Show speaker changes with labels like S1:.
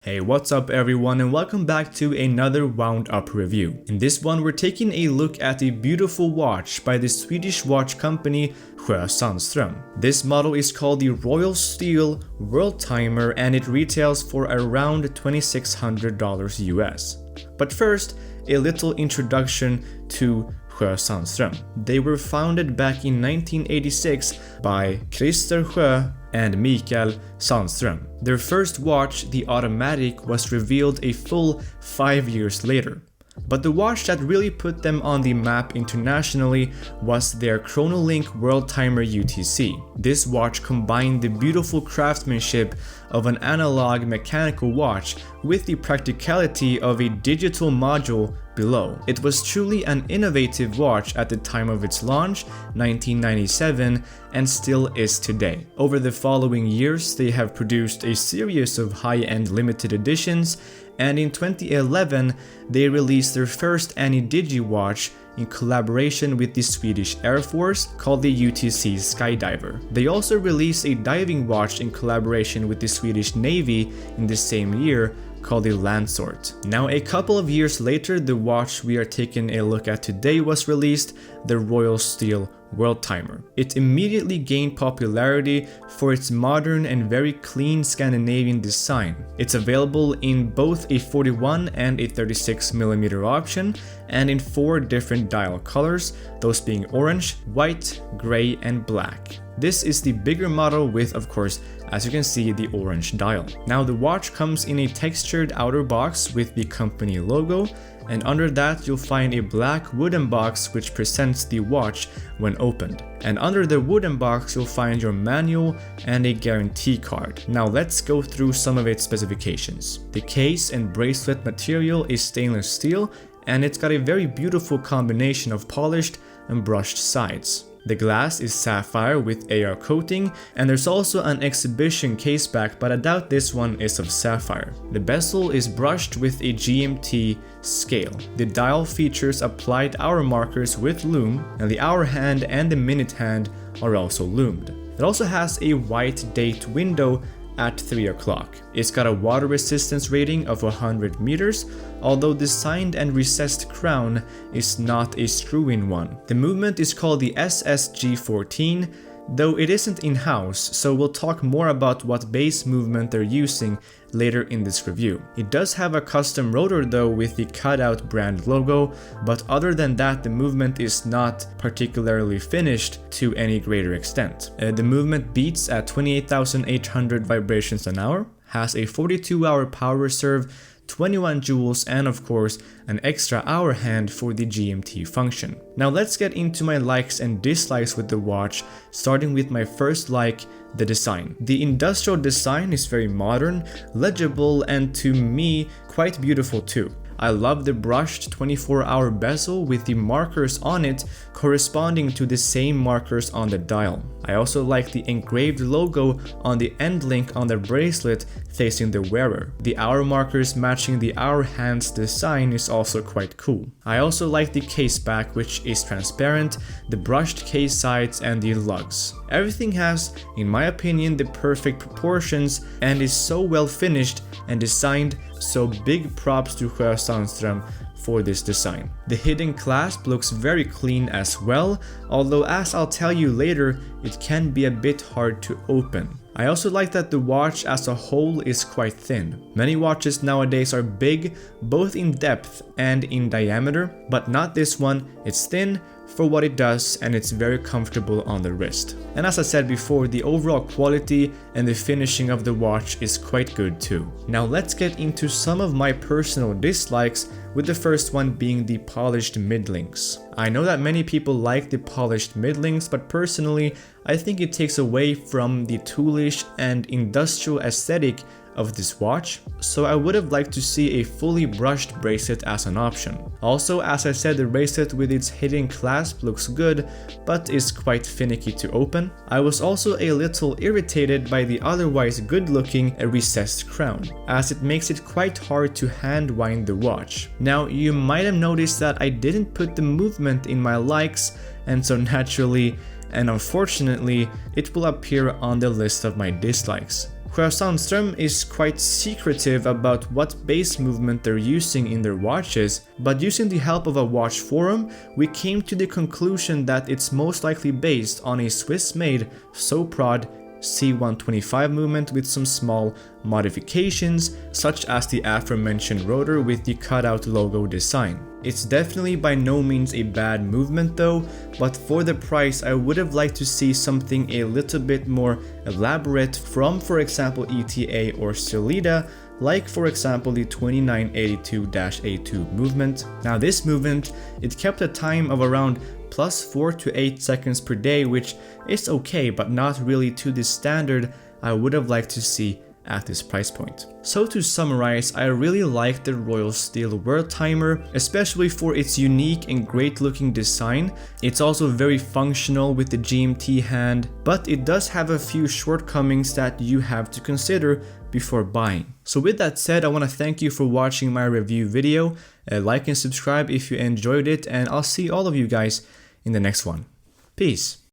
S1: Hey, what's up everyone, and welcome back to another wound up review. In this one we're taking a look at a beautiful watch by the Swedish watch company Sjöö Sandström. This model is called the Royal Steel Worldtimer and it retails for around $2,600 US. But first, a little introduction to Sjöö Sandström. They were founded back in 1986 by Christer Sjöö and Mikael Sandström. Their first watch, the Automatic, was revealed a full 5 years later. But the watch that really put them on the map internationally was their Chronolink Worldtimer UTC. This watch combined the beautiful craftsmanship of an analog mechanical watch with the practicality of a digital module below. It was truly an innovative watch at the time of its launch, 1997, and still is today. Over the following years, they have produced a series of high-end limited editions, and in 2011, they released their first Any-Digi watch in collaboration with the Swedish Air Force called the UTC Skydiver. They also released a diving watch in collaboration with the Swedish Navy in the same year called the Landsort. Now, a couple of years later, the watch we are taking a look at today was released, the Royal Steel Worldtimer. It immediately gained popularity for its modern and very clean Scandinavian design. It's available in both a 41 and a 36mm option and in 4 different dial colors, those being orange, white, gray, and black. This is the bigger model with, of course, as you can see, the orange dial. Now the watch comes in a textured outer box with the company logo, and under that you'll find a black wooden box which presents the watch when opened. And under the wooden box you'll find your manual and a guarantee card. Now let's go through some of its specifications. The case and bracelet material is stainless steel, and it's got a very beautiful combination of polished and brushed sides. The glass is sapphire with AR coating, and there's also an exhibition case back, but I doubt this one is of sapphire. The bezel is brushed with a GMT scale. The dial features applied hour markers with lume, and the hour hand and the minute hand are also lumed. It also has a white date window at 3 o'clock. It's got a water resistance rating of 100 meters, although the signed and recessed crown is not a screw-in one. The movement is called the SSG14, though it isn't in-house, so we'll talk more about what base movement they're using later in this review. It does have a custom rotor though with the cutout brand logo, but other than that the movement is not particularly finished to any greater extent. The movement beats at 28,800 vibrations an hour, has a 42-hour power reserve, 21 joules, and of course an extra hour hand for the GMT function. Now let's get into my likes and dislikes with the watch, starting with my first like, the design. The industrial design is very modern, legible, and to me quite beautiful too. I love the brushed 24-hour bezel with the markers on it corresponding to the same markers on the dial. I also like the engraved logo on the end link on the bracelet facing the wearer. The hour markers matching the hour hand's design is also quite cool. I also like the case back, which is transparent, the brushed case sides, and the lugs. Everything has, in my opinion, the perfect proportions and is so well finished and designed, so big props to Sjöö Sandström for this design. The hidden clasp looks very clean as well, although as I'll tell you later, it can be a bit hard to open. I also like that the watch as a whole is quite thin. Many watches nowadays are big, both in depth and in diameter, but not this one. It's thin for what it does and it's very comfortable on the wrist. And as I said before, the overall quality and the finishing of the watch is quite good too. Now let's get into some of my personal dislikes, with the first one being the polished mid-links. I know that many people like the polished mid-links, but personally I think it takes away from the toolish and industrial aesthetic of this watch, so I would have liked to see a fully brushed bracelet as an option. Also, as I said, the bracelet with its hidden clasp looks good, but is quite finicky to open. I was also a little irritated by the otherwise good-looking recessed crown, as it makes it quite hard to hand wind the watch. Now, you might have noticed that I didn't put the movement in my likes, and so naturally and unfortunately, it will appear on the list of my dislikes. Sjöö Sandström is quite secretive about what bass movement they're using in their watches, but using the help of a watch forum, we came to the conclusion that it's most likely based on a Swiss-made Soprod C125 movement with some small modifications, such as the aforementioned rotor with the cutout logo design. It's definitely by no means a bad movement though, but for the price I would have liked to see something a little bit more elaborate from, for example, ETA or Solida, like for example the 2982-A2 movement. Now this movement, it kept a time of around +4 to 8 seconds per day, which is okay, but not really to the standard I would have liked to see at this price point. So to summarize, I really like the Royal Steel Worldtimer, especially for its unique and great looking design. It's also very functional with the GMT hand, but it does have a few shortcomings that you have to consider before buying. So with that said, I want to thank you for watching my review video. Like and subscribe if you enjoyed it, and I'll see all of you guys in the next one. Peace.